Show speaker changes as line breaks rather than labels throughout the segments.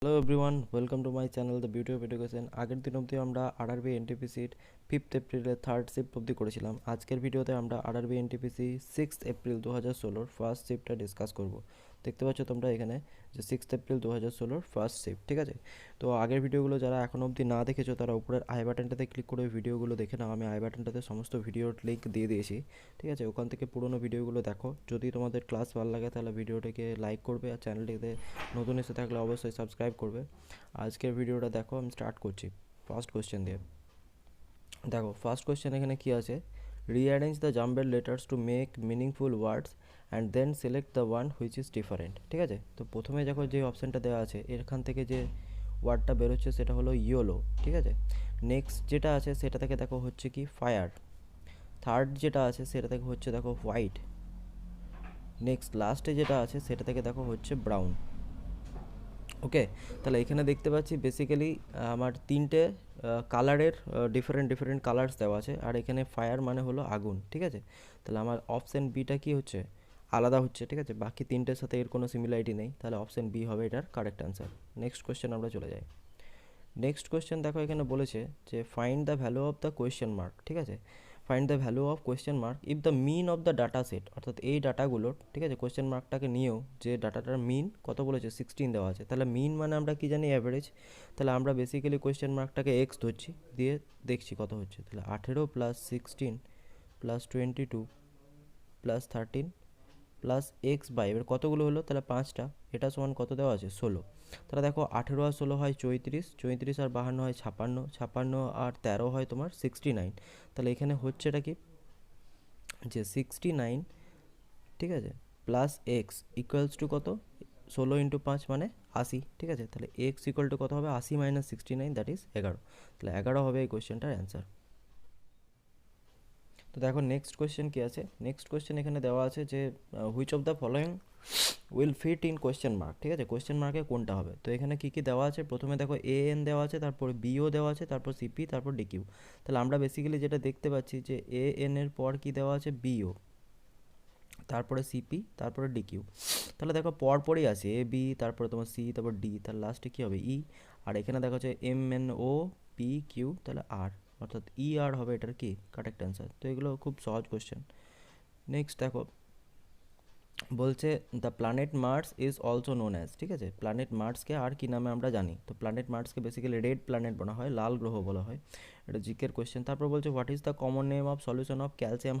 Hello everyone, welcome to my channel the beauty of education. আগের দিন অবধি আমরা আরআরবি এনটিপিসির 5th এপ্রিলে থার্ড শিফট অবধি করেছিলাম। আজকের ভিডিওতে আমরা RRB NTPC 6th April 2016 first শিফটটা ডিসকাস করব। দেখতে পাচ্ছ তোমরা এখানে যে 6th এপ্রিল 2016 ফার্স্ট শিফট, ঠিক আছে? তো আগের ভিডিওগুলো যারা এখনও অবধি না দেখেছো তারা উপরের আই বাটনটাতে ক্লিক করে ভিডিওগুলো দেখে নাও। আমি আই বাটনটাতে সমস্ত ভিডিওর লিঙ্ক দিয়ে দিয়েছি, ঠিক আছে? ওখান থেকে পুরোনো ভিডিওগুলো দেখো। যদি তোমাদের ক্লাস ভালো লাগে তাহলে ভিডিওটাকে লাইক করবে, আর চ্যানেলটিতে নতুন এসে থাকলে অবশ্যই সাবস্ক্রাইব করবে। আজকের ভিডিওটা দেখো, আমি স্টার্ট করছি ফার্স্ট কোয়েশ্চেন দিয়ে। দেখো ফার্স্ট কোয়েশ্চেন এখানে কি আছে, rearrange the jumbled letters to make meaningful words and then select the one which is different. ঠিক আছে, তো প্রথমে দেখো যে অপশানটা দেওয়া আছে এখান থেকে যে ওয়ার্ডটা বেরোচ্ছে সেটা হলো ইয়োলো, ঠিক আছে? নেক্সট যেটা আছে সেটা থেকে দেখো হচ্ছে কি ফায়ার। থার্ড যেটা আছে সেটা থেকে হচ্ছে দেখো হোয়াইট। নেক্সট লাস্টে যেটা আছে সেটা থেকে দেখো হচ্ছে ব্রাউন। ওকে, তাহলে এখানে দেখতে পাচ্ছি বেসিক্যালি আমার তিনটে কালারের ডিফারেন্ট ডিফারেন্ট কালার্স দেওয়া আছে, আর এখানে ফায়ার মানে হলো আগুন, ঠিক আছে? তাহলে আমার অপশান বিটা কি হচ্ছে, আলাদা হচ্ছে, ঠিক আছে? বাকি তিনটের সাথে এর কোনো সিমিলারিটি নেই, তাহলে অপশান বি হবে এটার কারেক্ট অ্যান্সার। নেক্সট কোয়েশ্চেন আমরা চলে যাই। নেক্সট কোয়েশ্চেন দেখো এখানে বলেছে যে find the value of the question mark, ঠিক আছে? Find the value of question mark if the mean of the data set, অর্থাৎ এই ডাটাগুলোর, ঠিক আছে, কোয়েশ্চেন মার্কটাকে নিয়েও যে ডাটাটার মিন কত বলেছে 16 দেওয়া আছে, তাহলে মিন মানে আমরা কি জানি অ্যাভারেজ। তাহলে আমরা বেসিক্যালি কোয়েশ্চেন মার্কটাকে এক্স ধরছি, দিয়ে দেখছি কত হচ্ছে। তাহলে 18 plus 16 plus 22 plus 13 plus x by, এবার কতগুলো হলো, তাহলে পাঁচটা। এটা সমান কত দেওয়া আছে 16। তাহলে দেখো 18 আর 16 হয় 34, 34 আর 52 হয় 56, 56 আর 13 হয় তোমার 69। তাহলে এখানে হচ্ছে এটা কি যে 69, ঠিক আছে, প্লাস এক্স ইকুয়ালস টু কত, 16 × 5 মানে 80, ঠিক আছে? তাহলে এক্স ইকুয়াল টু কত হবে, 80 মাইনাস 69, দ্যাট ইজ 11। তাহলে 11 হবে এই কোয়েশ্চেনটার অ্যান্সার। তো দেখো নেক্সট কোয়েশ্চেন কি আছে। নেক্সট কোয়েশ্চেন এখানে দেওয়া আছে যে which of the following will fit in question mark, ঠিক আছে? কোয়েশ্চেন মার্কে কোনটা হবে। তো এখানে কী কী দেওয়া আছে, প্রথমে দেখো এ এন দেওয়া আছে, তারপর বিও দেওয়া আছে, তারপর সিপি, তারপর ডিকিউ। তাহলে আমরা বেসিক্যালি যেটা দেখতে পাচ্ছি যে এ এন এর পর কি দেওয়া আছে, বিও, তারপরে সিপি, তারপরে ডিকিউ। তাহলে দেখো পরপরই আছে এ বি, তারপরে তোমার সি, তারপর ডি, তাহলে লাস্টে কী হবে ই। আর এখানে দেখা হচ্ছে M N O P Q, তাহলে আর, অর্থাৎ ই আর হবে এটার কি কারেক্ট অ্যান্সার। তো এগুলো খুব সহজ কোয়েশ্চেন। নেক্সট দেখো বলছে the planet Mars is also known as, ঠিক আছে? প্ল্যানেট মার্সকে আর কি নামে আমরা জানি, তো প্ল্যানেট মার্সকে বেসিক্যালি রেড প্ল্যানেট বলা হয়, লাল গ্রহ বলা হয়। এটা জিকের কোয়েশ্চেন। তারপর বলছে what is the common name of solution of calcium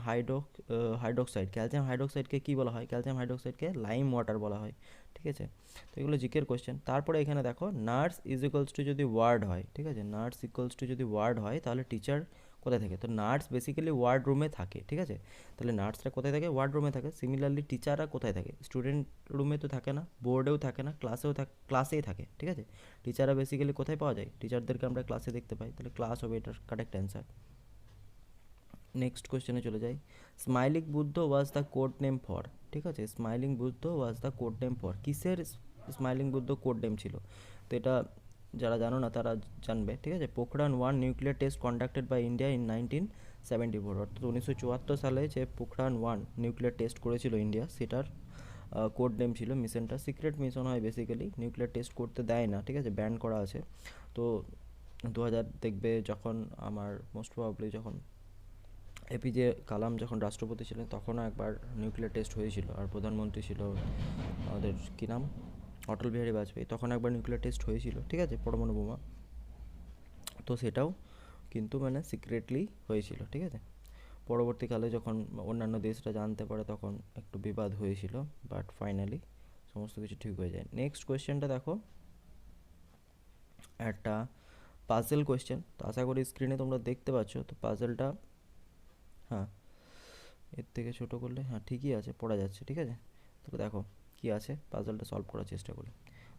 hydroxide. Calcium হাইড্রোক্সাইডকে কী বলা হয়, ক্যালসিয়াম হাইড্রোক্সাইডকে লাইম ওয়াটার বলা হয়, ঠিক আছে? তো এগুলো জিকের কোয়েশ্চেন। তারপরে এখানে দেখো নার্স ইজ ইকুয়ালস টু যদি ওয়ার্ড হয়, ঠিক আছে, নার্স ইকুয়ালস টু যদি ওয়ার্ড হয় তাহলে টিচার কোথায় থাকে, তো নার্স বেসিক্যালি ওয়ার্ড রুমে থাকে, ঠিক আছে? তাহলে নার্সরা কোথায় থাকে, ওয়ার্ড রুমে থাকে। সিমিলারলি টিচাররা কোথায় থাকে, স্টুডেন্ট রুমে তো থাকে না, বোর্ডেও থাকে না, ক্লাসেই থাকে, ঠিক আছে? টিচাররা বেসিক্যালি কোথায় পাওয়া যায়, টিচারদেরকে আমরা ক্লাসে দেখতে পাই, তাহলে ক্লাস হবে এটার কারেক্ট অ্যান্সার। নেক্সট কোয়েশ্চেনে চলে যাই। Smiling Buddha was the code name for, ঠিক আছে? Smiling Buddha was the code name for, কিসের স্মাইলিং বুদ্ধ কোড নেম ছিল? তো এটা যারা জানো না তারা জানবে, ঠিক আছে? Pokhran 1 nuclear test conducted by India in 1974, অর্থাৎ 1974 সালে যে পোখরান 1 নিউক্লিয়ার টেস্ট করেছিল ইন্ডিয়া, সেটার কোড নেম ছিল মিশনটা। সিক্রেট মিশন হয় বেসিক্যালি, নিউক্লিয়ার টেস্ট করতে দেয় না, ঠিক আছে, ব্যান করা আছে। তো 2000 দেখবে যখন আমার মোস্ট প্রবাবলি যখন এপিজে কালাম যখন রাষ্ট্রপতি ছিলেন তখনও একবার নিউক্লিয়ার টেস্ট হয়েছিল, আর প্রধানমন্ত্রী ছিল আমাদের কী নাম, অটল বিহারী বাজপেয়ী, তখন একবার নিউক্লিয়ার টেস্ট হয়েছিল, ঠিক আছে, পরমাণু বোমা। তো সেটাও কিন্তু মানে সিক্রেটলি হয়েছিল, ঠিক আছে? পরবর্তীকালে যখন অন্যান্য দেশরা জানতে পারে তখন একটু বিবাদ হয়েছিল, বাট ফাইনালি সমস্ত কিছু ঠিক হয়ে যায়। নেক্সট কোয়েশ্চেনটা দেখো, একটা পাজেল কোয়েশ্চেন। তো আশা করি স্ক্রিনে তোমরা দেখতে পাচ্ছ। তো পাজেলটা, হ্যাঁ, এর থেকে ছোটো করলে, হ্যাঁ ঠিকই আছে, পড়া যাচ্ছে, ঠিক আছে? তাহলে দেখো কী আছে, পাজলটা সলভ করার চেষ্টা করি।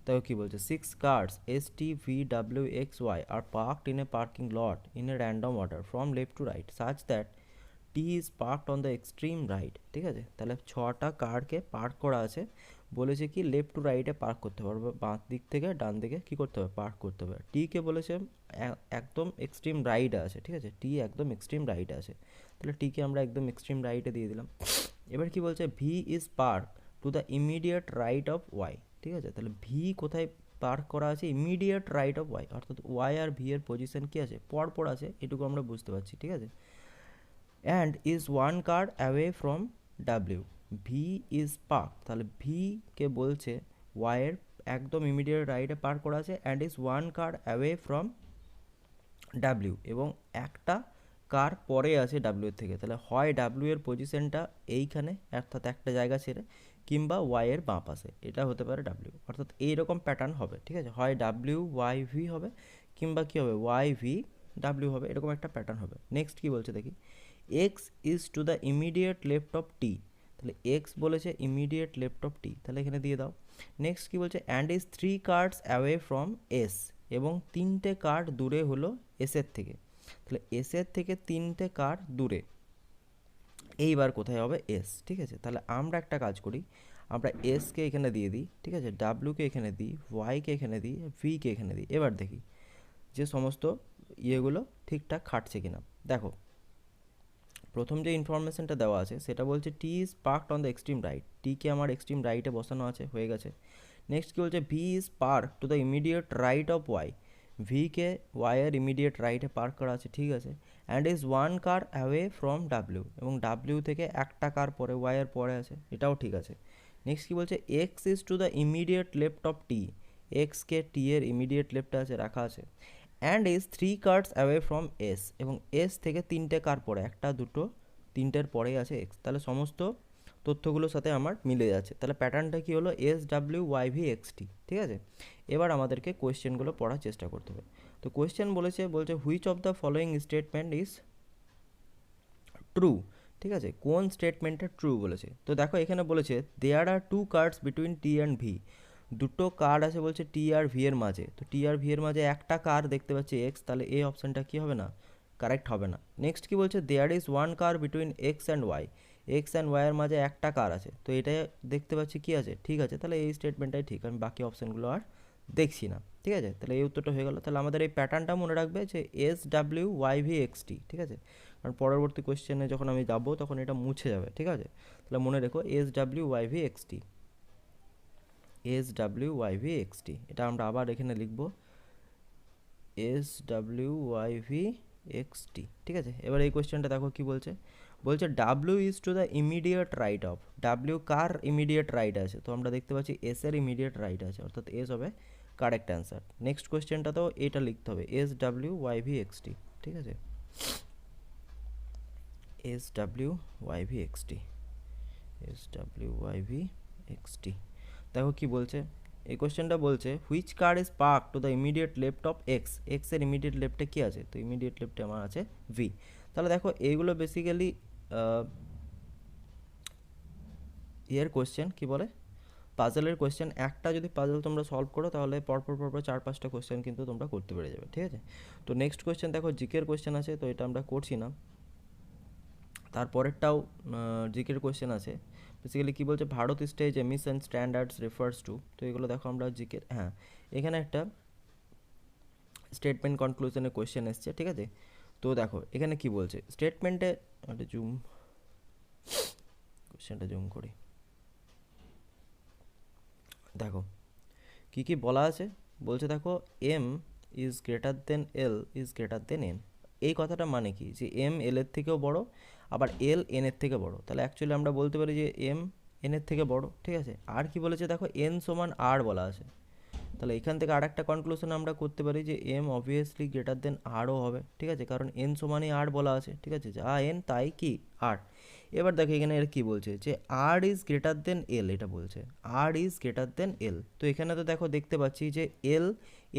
দেখো কী বলছে, 6 cars STVWXY are parked in a parking lot in a random order from left to right such that T is parked on the extreme right, ঠিক আছে? তাহলে 6টা কারকে পার্ক করা আছে, বলেছে কি লেফট টু রাইটে পার্ক করতে পারবে, বাঁ দিক থেকে ডান দিকে কী করতে হবে, পার্ক করতে হবে। টিকে বলেছে একদম এক্সট্রিম রাইটে আছে, ঠিক আছে? টি একদম এক্সট্রিম রাইটে আছে, তাহলে টিকে আমরা একদম এক্সট্রিম রাইটে দিয়ে দিলাম। এবার কি বলছে, V is park to the immediate right of Y, ঠিক আছে? তাহলে ভি কোথায় পার্ক করা আছে ইমিডিয়েট রাইট অফ ওয়াই, অর্থাৎ ওয়াই আর ভি এর পজিশন কী আছে, পর আছে, এটুকু আমরা বুঝতে পারছি, ঠিক আছে। And is one car away from W, V is park, তাহলে ভি কে বলছে ওয়াইয়ের একদম ইমিডিয়েট রাইটে পার্ক করা আছে, and is one car away from W, এবং একটা কার পরে আছে ডাব্লিউ এর থেকে, তাহলে হয় ডাব্লিউ এর পজিশনটা এইখানে অর্থাৎ একটা জায়গা ছেড়ে, কিংবা ওয়াই এর বাঁ পাশে, এটা হতে পারে ডাব্লিউ, অর্থাৎ এইরকম প্যাটার্ন হবে, ঠিক আছে। হয় ডাব্লিউ ওয়াই ভি হবে, কিংবা কী হবে ওয়াই ভি ডাব্লিউ হবে, এরকম একটা প্যাটার্ন হবে। নেক্সট কী বলছে দেখি, X is to the immediate left of T, তাহলে এক্স বলেছে ইমিডিয়েট লেফট অফ টি, তাহলে এখানে দিয়ে দাও। নেক্সট কী বলছে, and is 3 cards away from S, এবং 3টে কার্ড দূরে হলো এসের থেকে, তাহলে এসের থেকে 3টে কার্ড দূরে, এইবার কোথায় হবে এস, ঠিক আছে। তাহলে আমরা একটা কাজ করি, আমরা এসকে এখানে দিয়ে দিই, ঠিক আছে, ডাব্লিউকে এখানে দিই, ওয়াইকে এখানে দিই, ভিকে এখানে দিই, এবার দেখি যে সমস্ত ইয়েগুলো ঠিকঠাক খাটছে কিনা। দেখো প্রথম যে ইনফরমেশনটা দেওয়া আছে সেটা বলছে T is parked on the extreme right, টিকে আমার এক্সট্রিম রাইটে বসানো আছে, হয়ে গেছে। নেক্সট কী বলছে, V is park to the immediate right of Y, ভিকে ওয়াইয়ের ইমিডিয়েট রাইটে পার্ক করা আছে, ঠিক আছে। And is one car away from W, এবং ডাব্লিউ থেকে একটা কার পরে ওয়াইয়ের পরে আছে, এটাও ঠিক আছে। নেক্সট কী বলছে, X is to the immediate left of T, এক্সকে টি এর ইমিডিয়েট লেফটে আছে, রাখা আছে। And is 3 cards away from S, এবং এস থেকে 3টে কার পরে, একটা দুটো তিনটের পরেই আছে এক্স, তাহলে সমস্ত তথ্যগুলোর সাথে আমার মিলে যাচ্ছে, তাহলে প্যাটার্নটা কী হলো, S W Y V X T, ঠিক আছে। এবার আমাদেরকে কোয়েশ্চেনগুলো পড়ার চেষ্টা করতে হবে। তো কোয়েশ্চেন বলছে which of the following statement is true, ঠিক আছে, কোন স্টেটমেন্টটা ট্রু বলেছে। তো দেখো এখানে বলেছে দেয়ার আর 2 cards between T and V, দুটো কার্ড আছে বলছে টি আর ভি এর মাঝে, তো টি আর ভি এর মাঝে একটা কার দেখতে পাচ্ছি এক্স, তাহলে এই অপশানটা কী হবে না, কারেক্ট হবে না। নেক্সট কী বলছে, there is one car between X and Y, X and ওয়াইয়ের মাঝে একটা কার আছে, তো এটা দেখতে পাচ্ছি কী আছে, ঠিক আছে, তাহলে এই স্টেটমেন্টটাই ঠিক, আমি বাকি অপশানগুলো আর দেখছি না, ঠিক আছে। তাহলে এই উত্তরটা হয়ে গেল। তাহলে আমাদের এই প্যাটার্নটা মনে রাখবে যে S W Y V X T, ঠিক আছে, কারণ পরবর্তী কোয়েশ্চেনে যখন আমি যাবো তখন এটা মুছে যাবে, ঠিক আছে। তাহলে মনে রেখো S W Y V X T, S W Y V X T, এটা আমরা আবার এখানে লিখবো S W Y V X T, ঠিক আছে। এবার এই কোয়েশ্চেনটা দেখো কি বলছে, বলছে W is to the immediate right of, W কার ইমিডিয়েট রাইট আছে, তো আমরা দেখতে পাচ্ছি এস এর ইমিডিয়েট রাইট আছে, অর্থাৎ এস হবে কারেক্ট অ্যান্সার। নেক্সট কোয়েশ্চেনটা তো এটা লিখতে হবে S W Y V X T, ঠিক আছে, S W Y V X T, S W Y V X T. দেখো কি বলছে, এই কোয়েশ্চেনটা বলছে which car is park to the immediate left of X, X এর ইমিডিয়েট লেফটে কী আছে, তো ইমিডিয়েট লেফটে আমার আছে ভি। তাহলে দেখো এইগুলো বেসিক্যালি ইয়ের কোয়েশ্চেন কী বলে, পাজলের কোয়েশ্চেন। একটা যদি পাজল তোমরা সলভ করো তাহলে পরপর 4-5টা কোয়েশ্চেন কিন্তু তোমরা করতে পেরে যাবে, ঠিক আছে। তো নেক্সট কোয়েশ্চেন দেখো জিকের কোয়েশ্চেন আছে, তো এটা আমরা করছি না, তারপরেরটাও জিকের কোয়েশ্চেন আছে। বেসিক্যালি কী বলছে, Bharat stage emission standards refers to, তো এগুলো দেখো আমরা জিকের, হ্যাঁ এখানে একটা স্টেটমেন্ট কনক্লুশনের কোয়েশ্চেন এসছে, ঠিক আছে। তো দেখো এখানে কি বলছে স্টেটমেন্টে, একটা জুম, কোয়েশ্চেনটা জুম করি, দেখো কি কি বলা আছে, বলছে দেখো M is greater than L is greater than N, এই কথাটা মানে কি, যে এম এল এর থেকেও বড়, আবার এল এন এর থেকে বড়, তাহলে অ্যাকচুয়ালি আমরা বলতে পারি যে এম এন এর থেকে বড়, ঠিক আছে। আর কি বলেছে দেখো এন সমান আর বলা আছে, তাহলে এখান থেকে আর একটা কনক্লুশন আমরা করতে পারি যে এম অবভিয়াসলি গ্রেটার দেন আরও হবে, ঠিক আছে, কারণ এন সমানই আর বলা আছে, ঠিক আছে, যা এন তাই কি আর। এবার দেখো এখানে এর কী বলছে, যে আর ইজ গ্রেটার দেন এল, এটা বলছে আর ইজ গ্রেটার দেন এল, তো এখানে তো দেখো দেখতে পাচ্ছি যে এল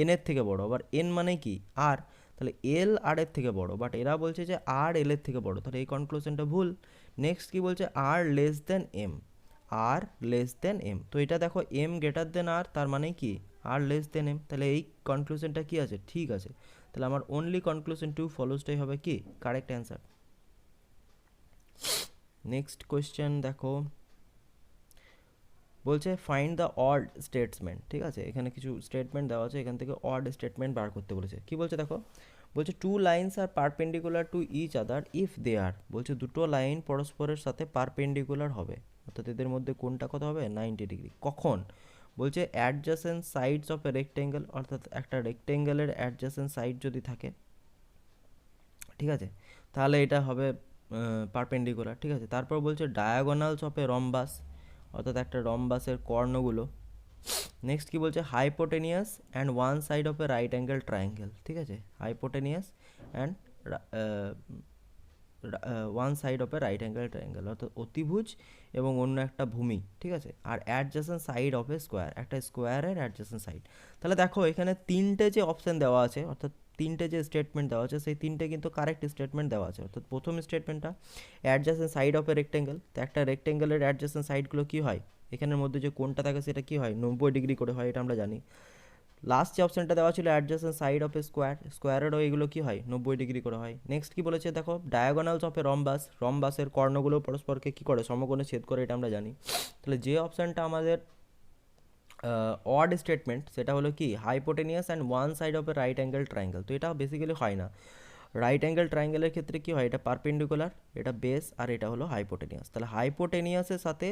এনের থেকে বড়, আবার এন মানে কি আর, তাহলে এল আর এর থেকে বড়, বাট এরা বলছে যে আর এল এর থেকে বড়, তাহলে এই কনক্লুশনটা ভুল। নেক্সট কি বলছে, আর লেস দেন এম, আর লেস দেন এম, তো এটা দেখো এম গ্রেটার দেন আর, তার মানে কি আর লেস দেন এম, তাহলে এই কনক্লুশনটা কি আছে, ঠিক আছে। তাহলে আমার অনলি কনক্লুশন টু ফলোসটাই হবে কি কারেক্ট অ্যান্সার। নেক্সট কোয়েশ্চেন দেখো, বলছে ফাইন্ড দ্য অড স্টেটমেন্ট, ঠিক আছে, এখানে কিছু স্টেটমেন্ট দেওয়া আছে, এখান থেকে অড স্টেটমেন্ট বার করতে বলেছে। কি বলছে দেখো, বলছে 2 lines are perpendicular to each other if they are, বলছে দুটো লাইন পরস্পরের সাথে পারপেন্ডিকুলার হবে, অর্থাৎ এদের মধ্যে কোনটা কত হবে 90 ডিগ্রি, কখন, বলছে adjacent sides of a rectangle, অর্থাৎ একটা রেক্টেঙ্গেলের অ্যাডজাসেন্ট সাইড যদি থাকে, ঠিক আছে, তাহলে এটা হবে পারপেন্ডিকুলার, ঠিক আছে। তারপর বলছে ডায়াগোনালস অফ এ রম্বাস, অর্থাৎ একটা রম্বাসের কর্ণগুলো। নেক্সট কি বলছে, hypotenuse and one side of a right angle triangle, ঠিক আছে, hypotenuse and one side of a right angle triangle, অর্থাৎ অতিভুজ এবং অন্য একটা ভূমি, ঠিক আছে। আর adjacent side of a square, একটা স্কোয়ারের অ্যাডজাসেন্ট সাইড। তাহলে দেখো এখানে তিনটে যে অপশান দেওয়া আছে, অর্থাৎ তিনটে যে স্টেটমেন্ট দেওয়া আছে, সেই তিনটে কিন্তু কারেক্ট স্টেটমেন্ট দেওয়া আছে। অর্থাৎ প্রথম স্টেটমেন্টটা adjacent side of a rectangle, তো একটা রেক্টেঙ্গেলের অ্যাডজাসেন্ট সাইডগুলো কী হয়, এখানের মধ্যে যে কোণটা থাকে সেটা কী হয়, 90 ডিগ্রি করে হয়, এটা আমরা জানি। লাস্ট যে অপশানটা দেওয়া ছিল adjacent side of a square, স্কোয়ারেরও এগুলো কী হয়, 90 ডিগ্রি করে হয়। নেক্সট কী বলেছে দেখো, ডায়াগোনালস অফ এ রম্বাস, রম্বাসের কর্ণগুলো পরস্পরকে কী করে, সমকোণে ছেদ করে, এটা আমরা জানি। তাহলে যে অপশানটা আমাদের অড স্টেটমেন্ট, সেটা হলো কি hypotenuse and one side of a right angle triangle. তো এটা বেসিক্যালি হয় না। রাইট অ্যাঙ্গেল ট্রায়াঙ্গেলের ক্ষেত্রে কী হয়, এটা পারপেন্ডিকুলার, এটা বেস, আর এটা হলো হাইপোটেনিয়াস। তাহলে হাইপোটেনিয়াসের সাথে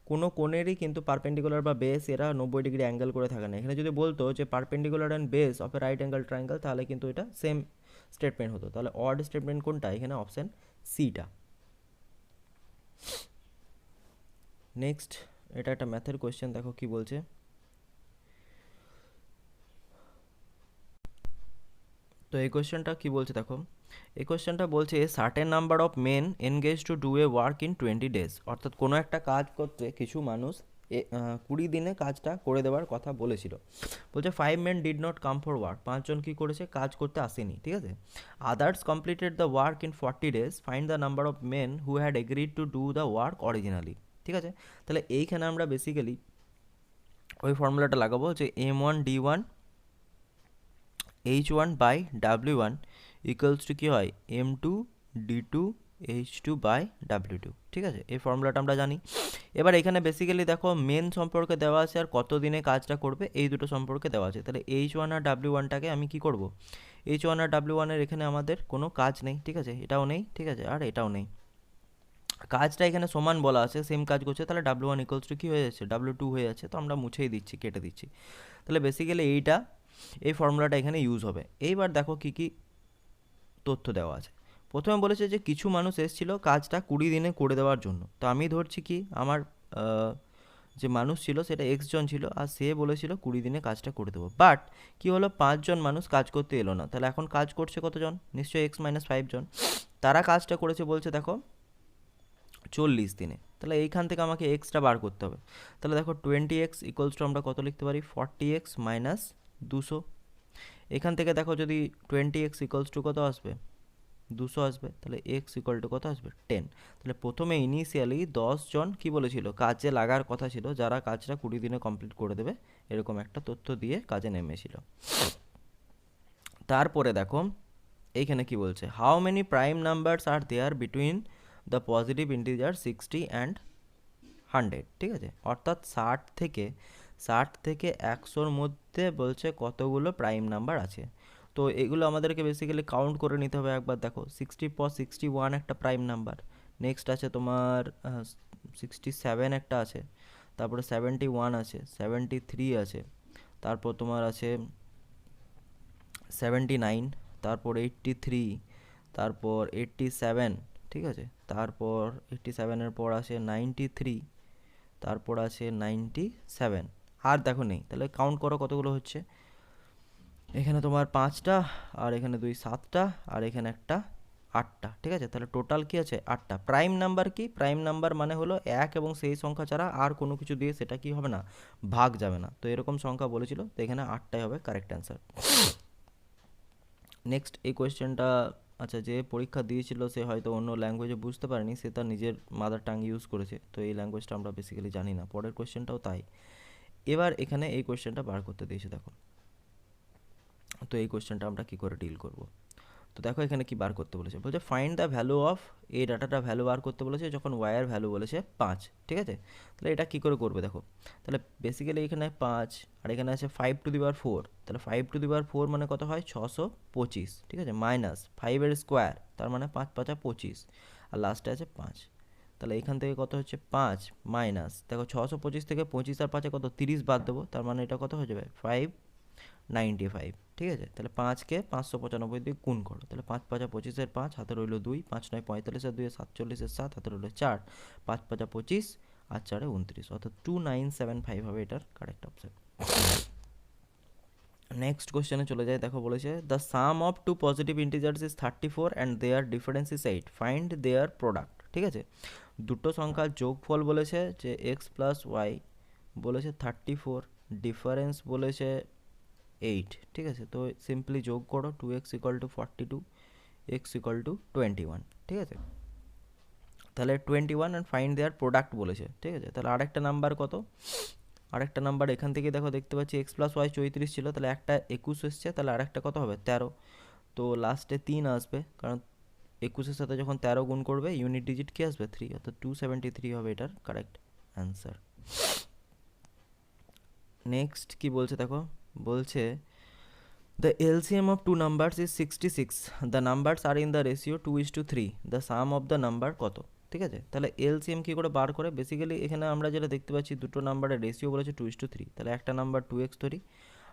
কোনো কোণেরই কিন্তু পারপেন্ডিকুলার বা বেস এরা 90 ডিগ্রি অ্যাঙ্গেল করে থাকে না। এখানে যদি বলতো যে perpendicular and base of a right angle triangle, তাহলে কিন্তু এটা সেম স্টেটমেন্ট হতো। তাহলে অড স্টেটমেন্ট কোনটা, এখানে অপশান সিটা। নেক্সট, এটা একটা ম্যাথের কোয়েশ্চেন, দেখো কি বলছে। তো এই কোয়েশ্চেনটা কী বলছে দেখো, এই কোয়েশ্চেনটা বলছে certain number of men engage to do a work in 20 days, অর্থাৎ কোনো একটা কাজ করতে কিছু মানুষ 20 দিনে কাজটা করে দেওয়ার কথা বলেছিল। বলছে 5 men did not come for work, 5জন কী করেছে, কাজ করতে আসেনি, ঠিক আছে। Others completed the work in 40 days, find the number of men who had agreed to do the work originally, ঠিক আছে। তাহলে এইখানে আমরা বেসিক্যালি ওই ফর্মুলাটা লাগাবো যে M1D1 H1 by W1 equals to কী হয়, M2D2 H2 বাই W2, ঠিক আছে। এই ফর্মুলাটা আমরা জানি। এবার এখানে বেসিক্যালি দেখো মেন সম্পর্কে দেওয়া আছে আর কত দিনে কাজটা করবে, এই দুটো সম্পর্কে দেওয়া আছে। তাহলে H1 আর W1টাকে আমি কি করব, H1 আর W1-এর এখানে আমাদের কোনো কাজ নেই, ঠিক আছে, এটাও নেই, ঠিক আছে, আর এটাও নেই। কাজটা এখানে সমান বলা আছে, সেম কাজ করছে, তাহলে W1 ইকুয়ালস টু কী হয়ে যাচ্ছে, W2 হয়ে যাচ্ছে। তো আমরা মুছেই দিচ্ছি, কেটে দিচ্ছি। তাহলে বেসিক্যালি এই ফর্মুলাটা এখানে ইউজ হবে। এইবার দেখো কি কি তথ্য দেওয়া আছে। প্রথমে বলেছে যে কিছু মানুষ এসেছিল কাজটা 20 দিনে করে দেওয়ার জন্য। তো আমি ধরছি কি আমার যে মানুষ ছিল সেটা X জন ছিল, আর সে বলেছিল 20 দিনে কাজটা করে দেবো। বাট কি হলো, 5 জন মানুষ কাজ করতে এলো না। তাহলে এখন কাজ করছে কতজন, নিশ্চয়ই X - 5 জন। তারা কাজটা করেছে বলছে দেখো 40 দিনে। তাহলে এইখান থেকে আমাকে এক্সটা বার করতে হবে। তাহলে দেখো 20x ইকুয়ালস টু আমরা কত লিখতে পারি, 40x মাইনাস 200। এখান থেকে দেখো যদি 20x ইকুয়ালস টু কত আসবে, 200 আসবে। তাহলে এক্স ইকুয়াল টু কত আসবে, 10। তাহলে প্রথমে ইনিশিয়ালি 10 জন কী বলেছিল, কাজে লাগার কথা ছিল, যারা কাজটা 20 দিনে কমপ্লিট করে দেবে, এরকম একটা তথ্য দিয়ে কাজে নেমেছিল। তারপরে দেখো এইখানে কি বলছে, how many prime numbers are there between the positive integer 60 and 100, ঠিক আছে। অর্থাৎ 60 থেকে 100-র মধ্যে বলছে কতগুলো প্রাইম নাম্বার আছে। তো এগুলো আমাদেরকে বেসিক্যালি কাউন্ট করে নিতে হবে একবার। দেখো 60 পর 61 একটা প্রাইম নাম্বার, নেক্সট আছে তোমার 67 একটা আছে, তারপরে 71 আছে, 73 আছে, তারপর তোমার আছে 79, তারপর 83, তারপর 87, ঠিক আছে, তারপর 87-এর পর আসে 93, তারপর আছে 97, আর দেখো নেই। তাহলে কাউন্ট করো কতগুলো হচ্ছে, এখানে তোমার 5টা, আর এখানে 2 7টা, আর এখানে একটা 8টা, ঠিক আছে। তাহলে টোটাল কি আছে, 8টা। প্রাইম নাম্বার কি, প্রাইম নাম্বার মানে হলো 1 এবং সেই সংখ্যা ছাড়া আর কোনো কিছু দিয়ে সেটা কি হবে না, ভাগ যাবে না। তো এরকম সংখ্যা বলেছিল, তো এখানে 8টাই হবে কারেক্ট অ্যান্সার। নেক্সট এই কোয়েশ্চেনটা, আচ্ছা যে পরীক্ষা দিয়েছিল সে হয়তো অন্য ল্যাঙ্গুয়েজে বুঝতে পারেনি, সে তার নিজের মাদার টাং ইউজ করেছে, তো এই ল্যাঙ্গুয়েজটা আমরা বেসিক্যালি জানি না। পরের কোয়েশ্চেনটাও তাই। এবার এখানে এই কোয়েশ্চেনটা বার করতে দিয়েছে দেখো। তো এই কোয়েশ্চেনটা আমরা কী করে ডিল করব, তো দেখো এখানে কি বার করতে বলেছে, বলছে ফাইন্ড দ্য ভ্যালু অফ, এই ডাটাটা ভ্যালু বার করতে বলেছে যখন ওয়াইয়ের ভ্যালু বলেছে 5, ঠিক আছে। তাহলে এটা কি করে করবে দেখো, তাহলে বেসিক্যালি এখানে 5 আর এখানে আছে 5^4, তাহলে 5^4 মানে কত হয়, 625, ঠিক আছে, মাইনাস 5-এর স্কোয়ার, তার মানে 5 × 5 = 25, আর লাস্টে আছে 5। তাহলে এখান থেকে কত হচ্ছে 5 মাইনাস, দেখো 625 থেকে 25 আর 5 কত 30 বাদ দেবো, তার মানে এটা কত হয়ে যাবে 595, ঠিক আছে। তাহলে 5কে 595 দিয়ে গুণ করো, তাহলে 5 5 25-এর 5, হাতে রইলো 2, 5 9 45 আর 2 47-এর 7, হাতে রইলো 4, 5 5 25 আর 4 29, অর্থাৎ 2975 হবে এটার কারেক্ট অপশন। নেক্সট কোশ্চেনে চলে যায়, দেখো বলেছে the sum of two positive integers is 34 and their difference is 8, find their product, ঠিক আছে। দুটো সংখ্যার যোগফল বলেছে যে এক্স প্লাস ওয়াই বলেছে 34, ডিফারেন্স বলেছে 8, ঠিক আছে। তো সিম্পলি যোগ করো, 2x equal to 42, x equal to 21, ঠিক আছে। তাহলে 21 অ্যান্ড ফাইন্ড দেয়ার প্রোডাক্ট বলেছে, ঠিক আছে। তাহলে আরেকটা নাম্বার কত, আরেকটা নাম্বার এখান থেকে দেখো দেখতে পাচ্ছি এক্স প্লাস ওয়াই 34 ছিল, তাহলে একটা 21 এসছে, তাহলে আরেকটা কত হবে 13, তো লাস্টে 3 আসবে, কারণ 21-এর সাথে যখন 13 গুণ করবে ইউনিট ডিজিট কি আসবে 3, অর্থাৎ 273 হবে এটার কারেক্ট অ্যান্সার। নেক্সট কি বলছে দেখো, বলছে the LCM of two numbers is 66, the numbers are in the ratio 2:3, the sum of the number কত, ঠিক আছে। তাহলে এলসিএম কী করে বার করে, বেসিক্যালি এখানে আমরা যেটা দেখতে পাচ্ছি দুটো নাম্বারের রেশিও বলেছে 2:3, তাহলে একটা নাম্বার 2x ধরি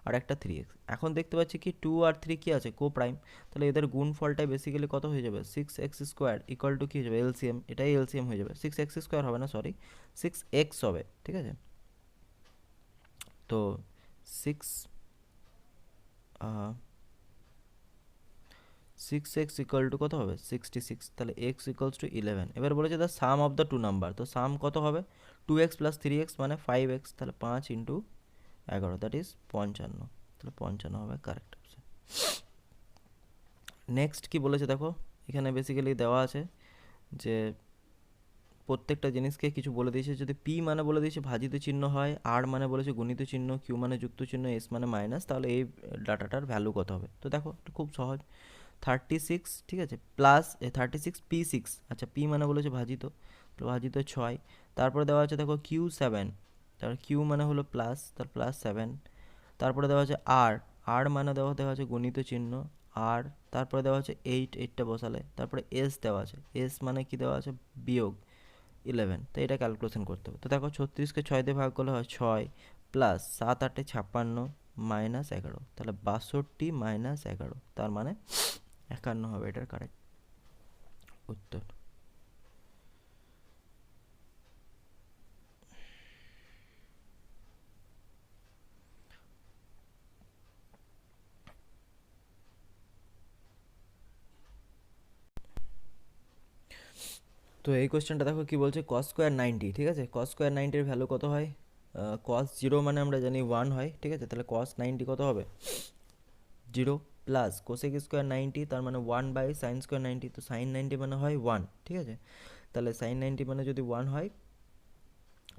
আর একটা 3x। এখন দেখতে পাচ্ছি কি 2 আর 3 কি আছে কো প্রাইম, তাহলে এদের গুণফলটাই বেসিক্যালি কত হয়ে যাবে 6x² ইকুয়াল টু কী হয়ে যাবে এলসিএম, এটাই এলসিএম হয়ে যাবে, 6x² হবে না সরি 6x হবে, ঠিক আছে। তো 6x ইকুয়াল টু কত হবে 66, তাহলে x ইকুয়ালস টু 11। এবার বলেছে the sum of the two number, তো সাম কত হবে 2x প্লাস 3x মানে 5x, তাহলে 5 ইন্টু 11 দ্যাট ইজ 55, তাহলে 55 হবে কারেক্ট অপশন। নেক্সট কি বলেছে দেখো, এখানে বেসিক্যালি দেওয়া আছে যে প্রত্যেকটা জিনিসকে কিছু বলে দিয়েছে, যদি পি মানে বলে দিয়েছে ভাজিত চিহ্ন হয়, আর মানে বলেছে গুণিত চিহ্ন, কিউ মানে যুক্ত চিহ্ন, এস মানে মাইনাস, তাহলে এই ডাটাটার ভ্যালু কত হবে। তো দেখো খুব সহজ, 36, ঠিক আছে, প্লাস 36 P6, আচ্ছা পি মানে বলেছে ভাজিত, তো ভাজিত 6, তারপরে দেওয়া আছে দেখো Q7, তারপর কিউ মানে হলো প্লাস, তার প্লাস 7, তারপরে দেওয়া আছে আর মানে দেওয়া আছে গণিত চিহ্ন আর, তারপরে দেওয়া আছে 8টা বসালে, তারপরে এস দেওয়া আছে, এস মানে কি দেওয়া আছে বিয়োগ 11, তো এটা ক্যালকুলেশন করতে হবে। তো দেখো 36কে 6 দিয়ে ভাগ করলে হয় 6, প্লাস 7 8 56 মাইনাস 11, তাহলে 62 মাইনাস 11, তার মানে 51 হবে এটার কারেক্ট উত্তর। তো এই কোশ্চেনটা দেখো কি বলছে কস স্কোয়ার 90, ঠিক আছে। কস স্কোয়ার 90-এর ভ্যালু কত হয়, কস 0 মানে আমরা জানি 1 হয়, ঠিক আছে। তাহলে কস 90 কত হবে 0, প্লাস কোসেক স্কোয়ার 90 তার মানে 1/সাইন স্কোয়ার 90, তো সাইন 90 মানে হয় 1, ঠিক আছে। তাহলে সাইন 90 মানে যদি 1 হয়,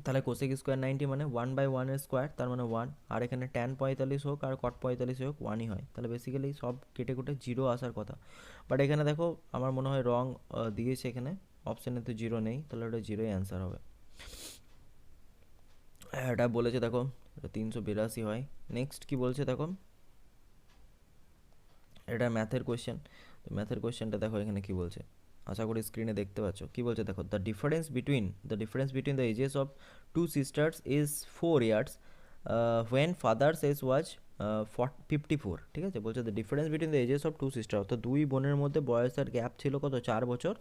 তাহলে কোসেক স্কোয়ার 90 মানে 1/1 স্কোয়ার, তার মানে 1, আর এখানে ট্যান 45 হোক আর কট 45 হোক 1ই হয়, তাহলে বেসিক্যালি সব কেটে কুটে 0 আসার কথা, বাট এখানে দেখো আমার মনে হয় রং দিয়েছে, এখানে অপশানে তো 0 নেই, তাহলে ওটা 0ই অ্যান্সার হবে। এটা বলেছে দেখো এটা 382 হয়। নেক্সট কি বলছে দেখো, এটা ম্যাথের কোয়েশ্চেন, তো ম্যাথের কোয়েশ্চেনটা দেখো এখানে কি বলছে, আশা করি স্ক্রিনে দেখতে পাচ্ছ কি বলছে দেখো, the difference between the ages of two sisters is 4 years when father's age was 54, ঠিক আছে। বলছে the difference between the ages of two sister, অর্থাৎ দুই বোনের মধ্যে বয়সের গ্যাপ ছিল কত 4 বছর,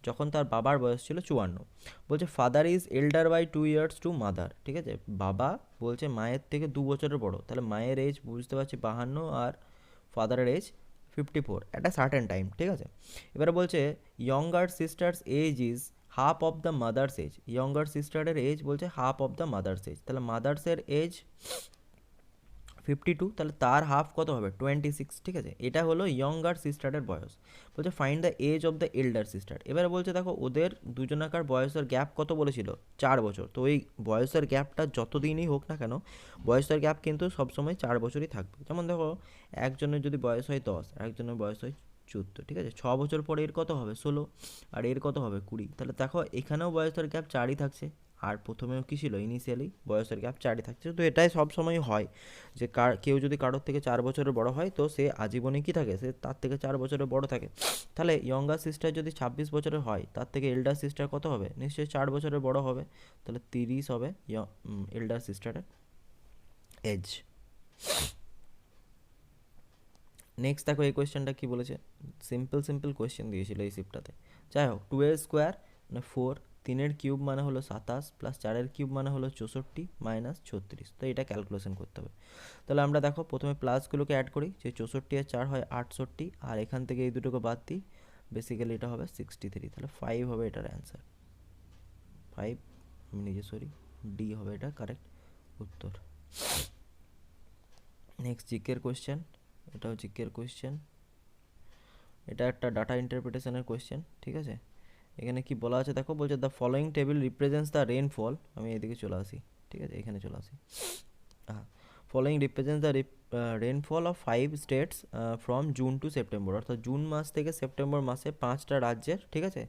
যখন তার বাবার বয়স ছিল 54। বলছে father is elder by 2 years to mother, ঠিক আছে। বাবা বলছে মায়ের থেকে 2 বছরের বড়, তাহলে মায়ের এজ বুঝতে পারছি 52 আর ফাদারের এজ 54 একটা সার্টেন টাইম, ঠিক আছে। এবারে বলছে younger sister's age is half of the mother's age, younger সিস্টারের এজ বলছে half of the mother's age, তাহলে মাদার্সের এজ 52, তাহলে তার হাফ কত হবে 26, ঠিক আছে। এটা হলো ইয়ঙ্গার সিস্টারের বয়স। বলছে find the age of the elder sister, এবারে বলছে দেখো ওদের দুজনাকার বয়সের গ্যাপ কত বলেছিল 4 বছর, তো এই বয়সের গ্যাপটা যতদিনই হোক না কেন বয়সের গ্যাপ কিন্তু সবসময় 4 বছরই থাকবে। যেমন দেখো একজনের যদি বয়স হয় 10 আর একজনের বয়স হয় 14, ঠিক আছে, 6 বছর পরে এর কত হবে 16 আর এর কত হবে 20, তাহলে দেখো এখানেও বয়সের গ্যাপ 4ই থাকছে, আর প্রথমেও কী ছিল, ইনিশিয়ালি বয়সের গ্যাপ 4ই থাকছে। তো এটাই সব সময় হয় যে কেউ যদি কারোর থেকে 4 বছরের বড় হয় তো সে আজীবনে কী থাকে, সে তার থেকে 4 বছরের বড় থাকে। তাহলে ইয়ঙ্গার সিস্টার যদি 26 বছরের হয়, তার থেকে এল্ডার সিস্টার কত হবে, নিশ্চয়ই 4 বছরের বড় হবে। তাহলে 30 হবে এল্ডার সিস্টারের এজ। নেক্সট দেখো এই কোয়েশ্চেনটা কী বলেছে, সিম্পল কোয়েশ্চেন দিয়েছিল এই শিফটটাতে। যাই হোক, 2 স্কোয়ার মানে 4, 3 কিউব মানে হলো 27, প্লাস 4 কিউব মানে হলো 64 মাইনাস 36। তো এটা ক্যালকুলেশন করতে হবে। তাহলে আমরা দেখো প্রথমে প্লাসগুলোকে অ্যাড করি, যে 64 আর 4 হয় 68, আর এখান থেকে এই দুটোকে বাদ দিই, বেসিক্যালি এটা হবে 63। তাহলে 5 হবে এটার অ্যান্সার, 5, আমি নিজে সরি, ডি হবে এটা কারেক্ট উত্তর। নেক্সট জিকের কোয়েশ্চেন, এটাও জিকের কোয়েশ্চেন, এটা একটা ডাটা ইন্টারপ্রিটেশনের কোয়েশ্চেন, ঠিক আছে। এখানে কি বলা আছে দেখো, বলছে the following table represents the rainfall, আমি এদিকে চলে আসি, ঠিক আছে, এখানে চলে আসি। হ্যাঁ, following represents the rainfall of 5 states from June to September, অর্থাৎ জুন মাস থেকে সেপ্টেম্বর মাসে 5টা রাজ্যের, ঠিক আছে,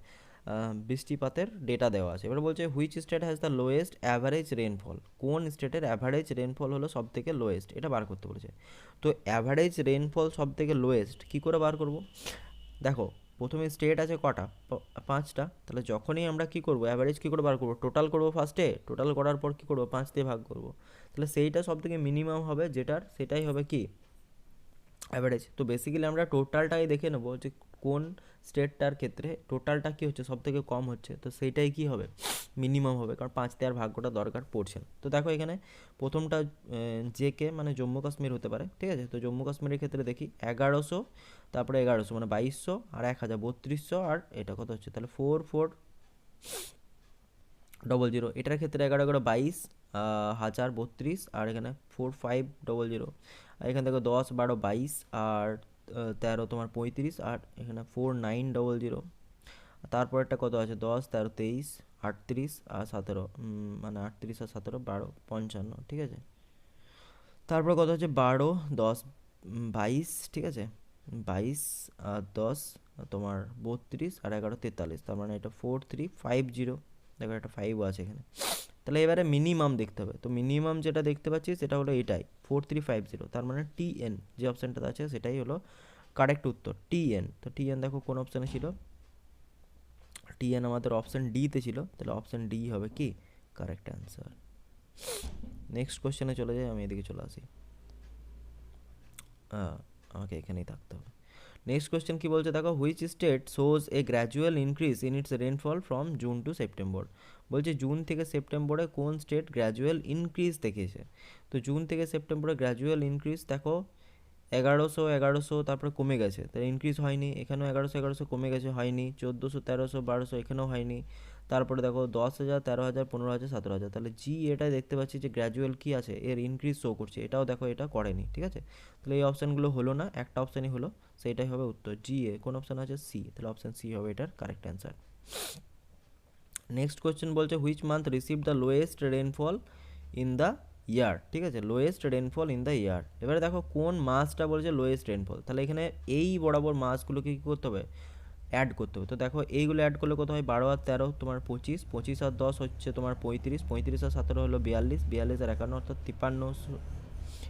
বৃষ্টিপাতের ডেটা দেওয়া আছে। এবার বলছে which state has the lowest average rainfall, কোন স্টেটের অ্যাভারেজ রেনফল হলো সব থেকে লোয়েস্ট, এটা বার করতে বলেছে। তো অ্যাভারেজ রেনফল সব থেকে লোয়েস্ট কী করে বার করব, দেখো প্রথমে স্টেট আছে কটা, 5টা। তাহলে যখনই আমরা কি করব, অ্যাভারেজ কী করে বার করব, টোটাল করব ফার্স্টে, টোটাল করার পর কী করব, 5 দিয়ে ভাগ করব। তাহলে সেইটা সব থেকে মিনিমাম হবে যেটার, সেটাই হবে কি অ্যাভারেজ। তো বেসিক্যালি আমরা টোটালটাই দেখে নেবো যে কোন স্টেটটার ক্ষেত্রে টোটালটা কী হচ্ছে, সব থেকে কম হচ্ছে, তো সেইটাই কি হবে, মিনিমাম হবে, কারণ 5 দিয়ে আর ভাগ্যটা দরকার পড়ছে না। তো দেখো এখানে প্রথমটা জেকে মানে জম্মু কাশ্মীর হতে পারে, ঠিক আছে। তো জম্মু কাশ্মীরের ক্ষেত্রে দেখি 1100, তারপরে 1100 মানে 2200, আর 1000 3200, আর এটা কত হচ্ছে, তাহলে 4400। এটার ক্ষেত্রে 11 11 22, 1032, আর এখানে 4500। আর এখান থেকে 10 12 22, আর 13 তোমার 35, আর এখানে 4900। তারপরেরটা কত আছে, 10 13 23, 38 আর 17, মানে 38 আর 17 12 55, ঠিক আছে। তারপর কত হচ্ছে 12 10 22, ঠিক আছে, 22 আর 10 তোমার 32, আর 11 43, তার মানে এটা 4350। দেখো একটা 5 আছে এখানে। তাহলে এবারে মিনিমাম দেখতে হবে, তো মিনিমাম যেটা দেখতে পাচ্ছি সেটা হলো এটাই 4350, তার মানে টিএন যে অপশানটা আছে সেটাই হলো কারেক্ট উত্তর, টিএন। তো টিএন দেখো কোন অপশানে ছিল, টিএন আমাদের অপশান ডিতে ছিল, তাহলে অপশান ডি হবে কি কারেক্ট অ্যান্সার। নেক্সট কোশ্চেনে চলে যাই, আমি এদিকে চলে আসি, আমাকে এখানেই থাকতে হবে। নেক্সট কোয়েশ্চেন কি বলছে দেখো, which state shows A gradual increase in it's rainfall from June to September. বলছে জুন থেকে সেপ্টেম্বরে কোন স্টেট গ্র্যাজুয়াল ইনক্রিজ দেখিয়েছে। তো জুন থেকে সেপ্টেম্বরে গ্র্যাজুয়াল ইনক্রিজ দেখো 1100 তারপরে কমে গেছে, তাহলে ইনক্রিজ হয়নি, এখানেও 1100 কমে গেছে, হয়নি, 1400 1300 1200 এখানেও হয়নি। তারপরে দেখো 10,000 13,000 15,000 17,000, তাহলে জি এটাই দেখতে পাচ্ছি যে গ্র্যাজুয়াল কি আছে, এর ইনক্রিজ শো করছে, এটাও দেখো এটা করেনি, ঠিক আছে। তাহলে এই অপশানগুলো হলো না, একটা অপশানই হলো, সেইটাই হবে উত্তর জি এ। কোন অপশান আছে, সি, তাহলে অপশান সি হবে এটার কারেক্ট অ্যান্সার। নেক্সট কোয়েশ্চেন বলছে which month receive the lowest rainfall in the year, ঠিক আছে, lowest rainfall in the year. এবারে দেখো কোন মাসটা বলছে লোয়েস্ট রেনফল, তাহলে এখানে এই বরাবর মাসগুলোকে কী করতে হবে, অ্যাড করতে হবে। তো দেখো এইগুলো অ্যাড করলে কত হয়, 12 আর 13 তোমার 25, 25 আর 10 হচ্ছে তোমার 35, 35 আর 17 হলো 42, 42 আর 51 অর্থাৎ 53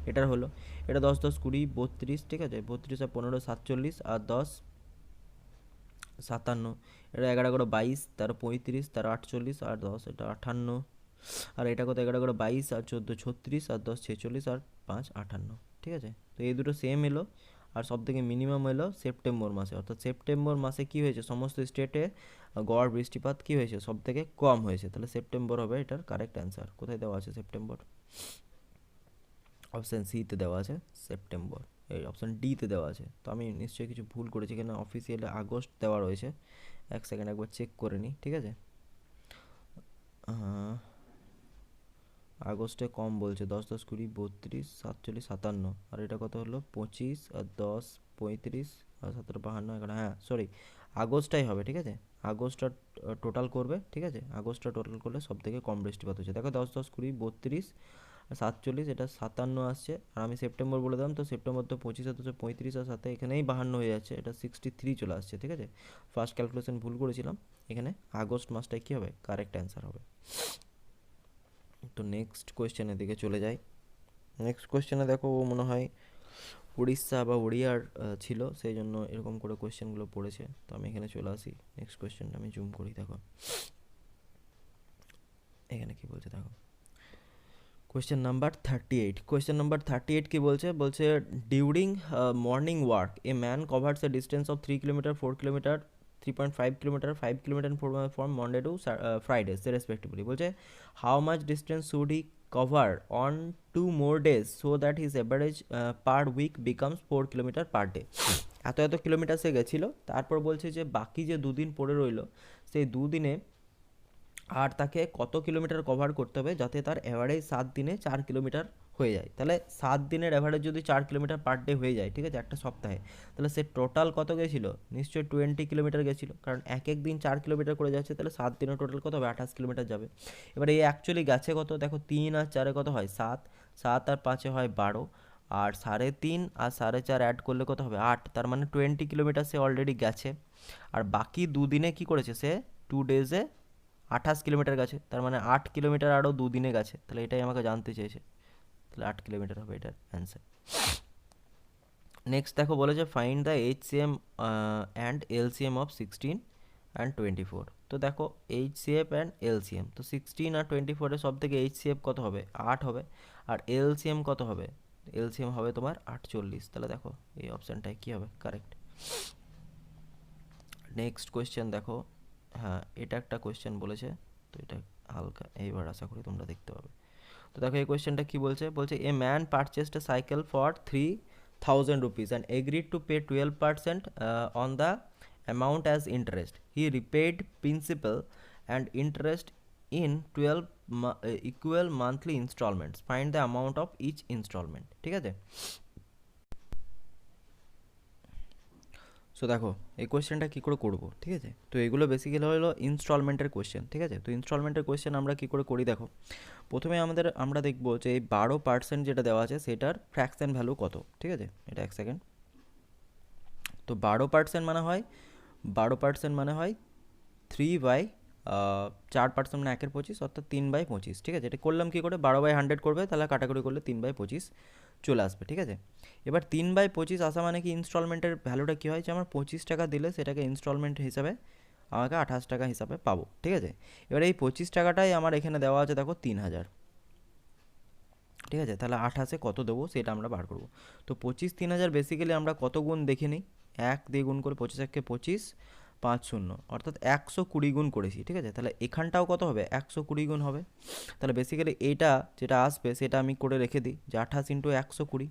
এটার হলো। এটা 10 10 20 32, ঠিক আছে, 32 আর 15 47, আর 10 57, এটা 11 11 22, 13 35, 13 48, আর 10 এটা 58, আর এটা কত 11 11 22, আর 14 36, আর 10 46, আর 5 58, ঠিক আছে। তো এই দুটো সেম এলো, আর সব থেকে মিনিমাম এলো সেপ্টেম্বর মাসে, অর্থাৎ সেপ্টেম্বর মাসে কি হয়েছে, সমস্ত স্টেটে গড় বৃষ্টিপাত কি হয়েছে, সব থেকে কম হয়েছে, তাহলে সেপ্টেম্বর হবে এটার কারেক্ট অ্যান্সার। কোথায় দেওয়া আছে সেপ্টেম্বর, অপশান সিতে দেওয়া আছে সেপ্টেম্বর, এই অপশান ডিতে দেওয়া আছে। তো আমি নিশ্চয়ই কিছু ভুল করেছি, এখানে অফিসিয়ালি আগস্ট দেওয়া রয়েছে, এক সেকেন্ড একবার চেক করে নিই, ঠিক আছে। আগস্টে কম বলছে, 10 10 20 32 47 57, আর এটা কত হলো 25 আর 10 35 আর 17 52 11, হ্যাঁ সরি আগস্টটাই হবে, ঠিক আছে, আগস্টটা টোটাল করবে, ঠিক আছে, আগস্টটা টোটাল করলে সব থেকে কম বৃষ্টিপাত হচ্ছে। দেখো 10 10 20 32 আর 47, এটা 57 আসছে, আর আমি সেপ্টেম্বর বলে দিলাম, তো সেপ্টেম্বর তো 25 আর 2 35 আর 7 এখানেই 52 হয়ে যাচ্ছে, এটা 63 চলে আসছে, ঠিক আছে। ফার্স্ট ক্যালকুলেশন ভুল করেছিলাম, এখানে আগস্ট মাসটাই কী হবে কারেক্ট অ্যান্সার হবে। তো নেক্সট কোয়েশ্চেনের দিকে চলে যাই। নেক্সট কোয়েশ্চেনে দেখো ও মনে হয় উড়িষ্যা বা ওড়িয়ার ছিল, সেই জন্য এরকম করে কোয়েশ্চেনগুলো পড়েছে। তো আমি এখানে চলে আসি, নেক্সট কোয়েশ্চেনটা আমি জুম করি। দেখো এখানে কি বলছে দেখো, কোয়েশ্চেন নাম্বার 38। কোয়েশ্চেন নাম্বার 38 কি বলছে, বলছে during morning work a man covers a distance of 3 kilometre, 4 kilometre, 3.5 kilometre, 5 kilometre from Monday to Friday respectively. বলছে how much distance should he cover on 2 more days so that his average per week becomes 4 kilometre per day. এত এত kilometre সে গেছিলো, তারপর বলছে যে বাকি যে দুদিন পড়ে রইলো, সেই দুদিনে আর তাকে কত কিলোমিটার কভার করতে হবে যাতে তার অ্যাভারেজ 7 দিনে 4 কিলোমিটার হয়ে যায়। তাহলে 7 দিনের অ্যাভারেজ যদি 4 কিলোমিটার পার ডে হয়ে যায়, ঠিক আছে, একটা সপ্তাহে, তাহলে সে টোটাল কত গেছিলো? নিশ্চয়ই 20 কিলোমিটার গেছিলো, কারণ এক এক দিন 4 কিলোমিটার করে যাচ্ছে, তাহলে 7 দিনে টোটাল কত হবে? 28 কিলোমিটার যাবে। এবার এই অ্যাকচুয়ালি গেছে কত? দেখো 3 আর 4 কত হয়? 7, 7 আর 5 হয় 12, আর 3.5 আর 4.5 অ্যাড করলে কত হবে? 8। তার মানে 20 কিলোমিটার সে অলরেডি গেছে। আর বাকি দুদিনে কি করেছে সে? 2 ডেজে 28 কিলোমিটার গেছে, তার মানে 8 কিলোমিটার আরও দুদিনে গেছে। তাহলে এটাই আমাকে জানতে চেয়েছে, তাহলে 8 কিলোমিটার হবে এটার অ্যান্সার। নেক্সট দেখো বলেছে find the HCM and LCM of 16 and 24। তো দেখো এইচসিএফ অ্যান্ড এলসিএম, তো 16 আর 24-এর সব থেকে এইচসিএফ কত হবে? 8 হবে। আর এলসিএম কত হবে? এলসিএম হবে তোমার 48। তাহলে দেখো এই অপশানটাই কী হবে? কারেক্ট। নেক্সট কোয়েশ্চেন দেখো, হ্যাঁ এটা একটা কোয়েশ্চেন বলেছে, তো এটা হালকা এইবার আশা করি তোমরা দেখতে পাবে। তো দেখো এই কোয়েশ্চেনটা কি বলছে, বলছে a man purchased a cycle for 3000 rupees and agreed to pay 12% on the amount as interest. He repaid principal and interest in 12 equal monthly instalments. Find the amount of each instalment. ঠিক আছে, so দেখো এই কোয়েশ্চেনটা কী করে করবো, ঠিক আছে। তো এগুলো বেসিক্যালি হলো ইনস্টলমেন্টের কোয়েশ্চেন, ঠিক আছে। তো ইনস্টলমেন্টের কোয়েশ্চেন আমরা কী করে করি দেখো, প্রথমে আমরা দেখবো যে এই 12% যেটা দেওয়া আছে সেটার ফ্র্যাকশন ভ্যালু কত, ঠিক আছে। এটা এক সেকেন্ড। তো 12% মানে হয় 12% মানে হয় 3/4%, মানে 1/25, অর্থাৎ 3/25, ঠিক আছে। এটা করলাম কী করে? 12/100 করবে, তাহলে কাটাকুটি করলে 3/25 চলে আসবে, ঠিক আছে। এবার 3/25 আসা মানে কি ইনস্টলমেন্টের ভ্যালুটা কী হয়, যে আমার 25 টাকা দিলে সেটাকে ইনস্টলমেন্ট হিসাবে আমাকে 28 টাকা হিসাবে পাবো, ঠিক আছে। এবার এই 25 টাকাটাই আমার এখানে দেওয়া আছে দেখো 3000, ঠিক আছে। তাহলে 28-এ কত দেবো সেটা আমরা বার করবো। তো 25 3000 বেসিক্যালি আমরা কত গুণ দেখে নিই, 1 দিয়ে গুণ করে 25 1 25, 5 0, অর্থাৎ 120 গুণ করেছি, ঠিক আছে। তাহলে এখানটাও কত হবে? 120 গুণ হবে। তাহলে বেসিক্যালি এইটা যেটা আসবে সেটা আমি করে রেখে দিই, যে 28 × 120,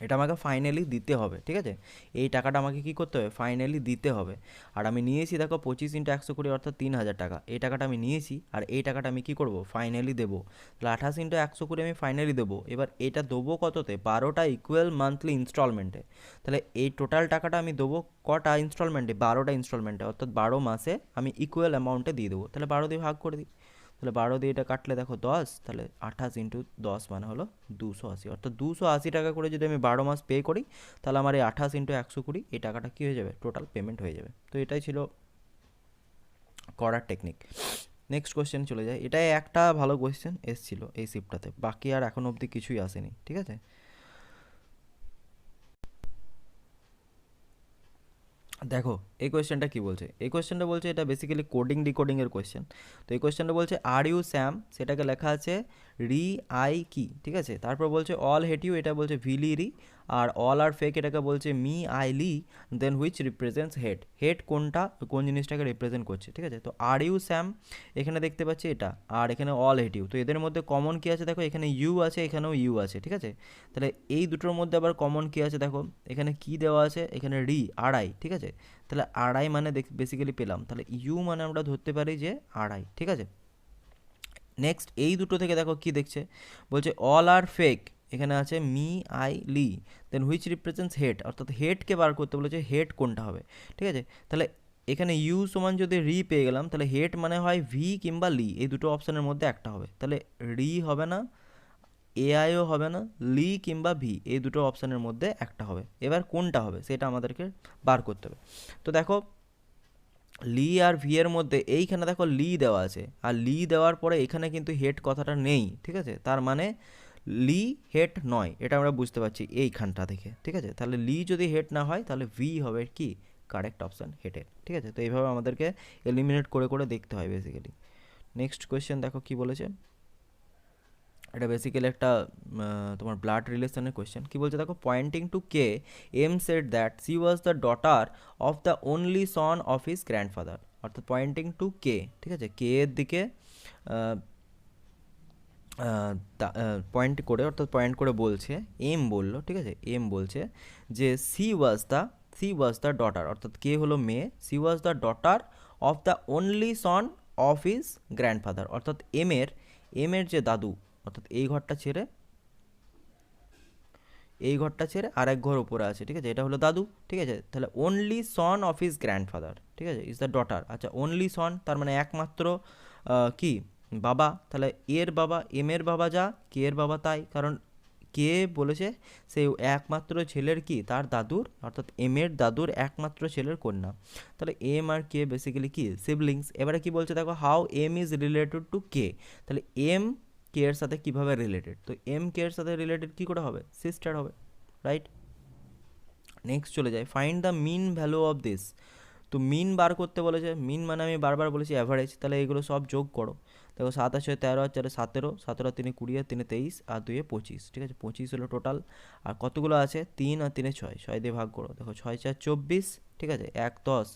এটা আমাকে ফাইনালি দিতে হবে, ঠিক আছে। এই টাকাটা আমাকে কী করতে হবে? ফাইনালি দিতে হবে। আর আমি নিয়েছি দেখো 25 × 120, অর্থাৎ 3000 টাকা। এই টাকাটা আমি নিয়েছি, আর এই টাকাটা আমি কী করব? ফাইনালি দেবো। তাহলে 28 × 120 আমি ফাইনালি দেবো। এবার এটা দেবো কততে? 12টা ইকুয়াল মান্থলি ইনস্টলমেন্টে। তাহলে এই টোটাল টাকাটা আমি দেবো কটা ইনস্টলমেন্টে? 12টা ইনস্টলমেন্টে, অর্থাৎ 12 মাসে আমি ইকুয়াল অ্যামাউন্টে দিয়ে দেবো। তাহলে 12 দিয়ে ভাগ করে দিই, তাহলে 12 দিয়ে এটা কাটলে দেখো 10, তাহলে 28 × 10 মানে হলো 280, অর্থাৎ 280 টাকা করে যদি আমি 12 মাস পে করি, তাহলে আমার এই 28 × 120 এই টাকাটা কী হয়ে যাবে? টোটাল পেমেন্ট হয়ে যাবে। তো এটাই ছিল করার টেকনিক। নেক্সট কোয়েশ্চেন চলে যায়। এটাই একটা ভালো কোয়েশ্চেন এসেছিলো এই শিফটটাতে, বাকি আর এখন অবধি কিছুই আসেনি, ঠিক আছে। দেখো এই কোয়েশ্চেনটা কি বলছে, এই কোয়েশ্চেনটা বলছে এটা বেসিক্যালি কোডিং ডিকোডিংয়ের কোয়েশ্চেন। তো এই কোয়েশ্চেনটা বলছে আর ইউ স্যাম, সেটাকে লেখা আছে রি আই কি, ঠিক আছে। তারপর বলছে অল হেট ইউ, এটা বলছে ভিলি রি। আর অল আর ফেক, এটাকে বলছে মি আই লি। Then which represents head, head কোনটা, কোন জিনিসটাকে রিপ্রেজেন্ট করছে, ঠিক আছে। তো আর ইউ স্যাম এখানে দেখতে পাচ্ছি এটা, আর এখানে অল হেট ইউ। তো এদের মধ্যে কমন কী আছে দেখো, এখানে ইউ আছে, এখানেও ইউ আছে, ঠিক আছে। তাহলে এই দুটোর মধ্যে আবার কমন কী আছে দেখো, এখানে কি দেওয়া আছে, এখানে রি, আড়াই, ঠিক আছে। তাহলে আড়াই মানে বেসিক্যালি পেলাম, তাহলে ইউ মানে আমরা ধরতে পারি যে আড়াই, ঠিক আছে। নেক্সট এই দুটো থেকে দেখো কি দেখছে, বলছে অল আর ফেক, এখানে আছে মি আই লি। দেন হুইচ রিপ্রেজেন্টস হেড, অর্থাৎ হেডকে বার করতে বলেছে, হেড কোনটা হবে, ঠিক আছে। তাহলে এখানে ইউ সমান যদি রি পেয়ে গেলাম, তাহলে হেড মানে হয় ভি কিংবা লি, এই দুটো অপশানের মধ্যে একটা হবে। তাহলে রি হবে না, এআইও হবে না, লি কিংবা ভি, এই দুটো অপশানের মধ্যে একটা হবে। এবার কোনটা হবে সেটা আমাদেরকে বার করতে হবে। তো দেখো লি আর ভি এর মধ্যে এইখানে দেখো লি দেওয়া আছে, আর লি দেওয়ার পরে এখানে কিন্তু হেড কথাটা নেই, ঠিক আছে, তার মানে লি হেড নয়, এটা আমরা বুঝতে পারছি এইখানটা থেকে, ঠিক আছে। তাহলে লি যদি হেড না হয় তাহলে ভি হবে কি কারেক্ট অপশান হেডের, ঠিক আছে। তো এইভাবে আমাদেরকে এলিমিনেট করে করে দেখতে হয় বেসিক্যালি। নেক্সট কোয়েশ্চেন দেখো কি বলেছে, এটা বেসিক্যালি একটা তোমার ব্লাড রিলেশনের কোয়েশ্চেন। কি বলছে দেখো, pointing to K M said that she was the daughter of the only son of his grandfather, অর্থাৎ পয়েন্টিং টু কে, ঠিক আছে, কে এর দিকে পয়েন্ট করে, অর্থাৎ পয়েন্ট করে বলছে, এম বললো, ঠিক আছে, এম বলছে যে সি ওয়াজ দ্য ডটার, অর্থাৎ কে হলো মেয়ে, C was the daughter of the only son of his grandfather, অর্থাৎ এমের যে দাদু, অর্থাৎ এই ঘরটা ছেড়ে আর এক ঘর উপরে আছে, ঠিক আছে, এটা হলো দাদু, ঠিক আছে। তাহলে only son of his grandfather, ঠিক আছে, ইজ দ্য ডটার। আচ্ছা, অনলি সন তার মানে একমাত্র কি বাবা, তাহলে এর বাবা, এম এর বাবা যা, কে এর বাবা তাই, কারণ কে বলেছে সেই একমাত্র ছেলের কি তার দাদুর, অর্থাৎ এম এর দাদুর একমাত্র ছেলের কন্যা, তাহলে এম আর কে বেসিক্যালি কি সিবলিংস। এবারে কি বলছে দেখো, how M is related to K, তাহলে এম কে এর সাথে কিভাবে রিলেটেড, তো এম কে এর সাথে রিলেটেড কি করে হবে, সিস্টার হবে, রাইট। নেক্সট চলে যায়, find the mean value of this, তো মিন বার করতে বলেছে, মিন মানে আমি বারবার বলেছি অ্যাভারেজ, তাহলে এইগুলো সব যোগ করো। দেখো 7 আর 6 13 আর 4 17, 17 আর 3 20 আর 3 23 আর 2 25, ঠিক আছে, 25 হলো টোটাল। আর কতগুলো আছে, 3 আর 3 6, 6 দিয়ে ভাগ করো, দেখো 6 4 24, ঠিক আছে, 1 10,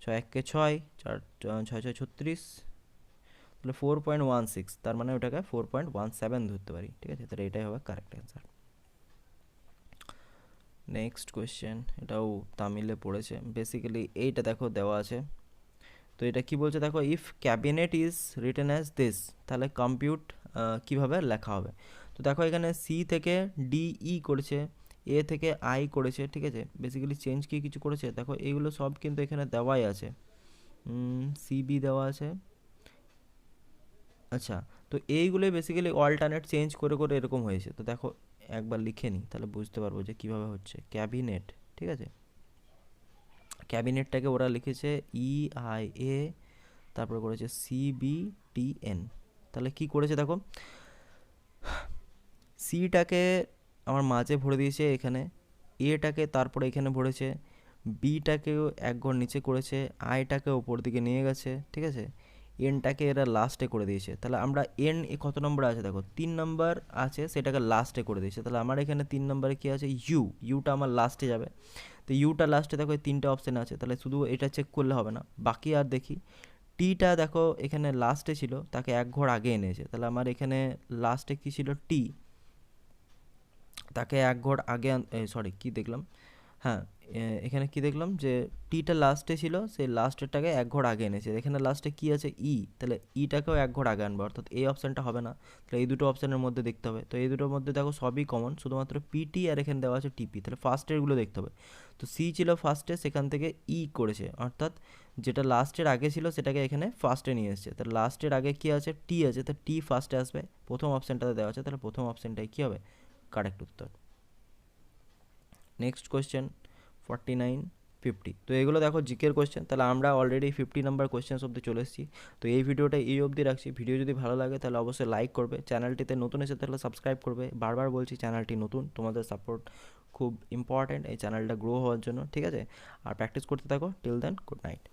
6 1 6, 4 6 6 36, তাহলে 4.16, তার মানে ওটাকে 4.17 ধরতে পারি, ঠিক আছে, তাহলে এটাই হবে কারেক্ট অ্যান্সার। নেক্সট কোয়েশ্চেন, এটাও তামিলে পড়েছে বেসিক্যালি, এইটা দেখো দেওয়া আছে। তো এটা কি বলছে দেখো, if cabinet is written as this, তাহলে কম্পিউট কিভাবে লেখা হবে। তো দেখো এখানে সি থেকে ডি ই করেছে, এ থেকে আই করেছে, ঠিক আছে, বেসিক্যালি চেঞ্জ কি কিছু করেছে, দেখো এইগুলো সব কিন্তু এখানে দেওয়াই আছে, সিবি দেওয়া আছে। আচ্ছা, তো এইগুলোই বেসিক্যালি অল্টারনেট চেঞ্জ করে করে এরকম হয়েছে। তো দেখো একবার লিখে নিই, তাহলে বুঝতে পারবো যে কীভাবে হচ্ছে ক্যাবিনেট, ঠিক আছে, ক্যাবিনেটটাকে ওরা লিখেছে EIA, তারপরে করেছে CBTN। তাহলে কি করেছে দেখো, সিটাকে আমার মাঝে ভরে দিয়েছে এখানে, এটাকে তারপরে এখানে ভরেছে, বিটাকেও এক ঘর নিচে করেছে, আইটাকে ওপর দিকে নিয়ে গেছে, ঠিক আছে, এনটাকে এরা লাস্টে করে দিয়েছে। তাহলে আমরা এন কত নম্বর আছে দেখো, 3 নম্বর আছে, সেটাকে লাস্টে করে দিয়েছে। তাহলে আমার এখানে 3 নম্বরে কী আছে, ইউটা আমার লাস্টে যাবে। তো ইউটা লাস্টে দেখো এই 3টে অপশান আছে, তাহলে শুধু এটা চেক করলে হবে না, বাকি আর দেখি। টিটা দেখো এখানে লাস্টে ছিল, তাকে এক ঘর আগে এনেছে, তাহলে আমার এখানে লাস্টে কী ছিল, টি, তাকে এক ঘর আগে সরি কি দেখলাম, হ্যাঁ, এখানে কি দেখলাম যে টিটা লাস্টে ছিল, সেই লাস্টেরটাকে এক ঘর আগে এনেছে, এখানে লাস্টে কি আছে তাহলে ইটাকেও এক ঘর আগে আনবো, অর্থাৎ এই অপশানটা হবে না, তাহলে এই দুটো অপশানের মধ্যে দেখতে হবে। তো এই দুটোর মধ্যে দেখো সবই কমন, শুধুমাত্র পিটি আর এখানে দেওয়া আছে টিপি, তাহলে ফার্স্টেরগুলো দেখতে হবে। তো সি ছিল ফার্স্টে, সেখান থেকে করেছে, অর্থাৎ যেটা লাস্টের আগে ছিল সেটাকে এখানে ফার্স্টে নিয়ে এসেছে, তাহলে লাস্টের আগে কি আছে, টি আছে, তো টি ফার্স্টে আসবে, প্রথম অপশানটাতে দেওয়া আছে, তাহলে প্রথম অপশানটাই কী হবে কারেক্ট উত্তর। নেক্সট কোয়েশ্চেন 49 50, তো এগুলো দেখো জিকের কোয়েশ্চেন, তাহলে আমরা অলরেডি 50 নাম্বার কোয়েশ্চেন অবধি চলে এসেছি। তো এই ভিডিওটা এই অবধি রাখছি, ভিডিও যদি ভালো লাগে তাহলে অবশ্যই লাইক করবে, চ্যানেলটিতে নতুন এসে তাহলে সাবস্ক্রাইব করবে, বারবার বলছি চ্যানেলটি নতুন, তোমাদের সাপোর্ট খুব ইম্পর্ট্যান্ট এই চ্যানেলটা গ্রো হওয়ার জন্য, ঠিক আছে, আর প্র্যাকটিস করতে থাকো। Till then, good night.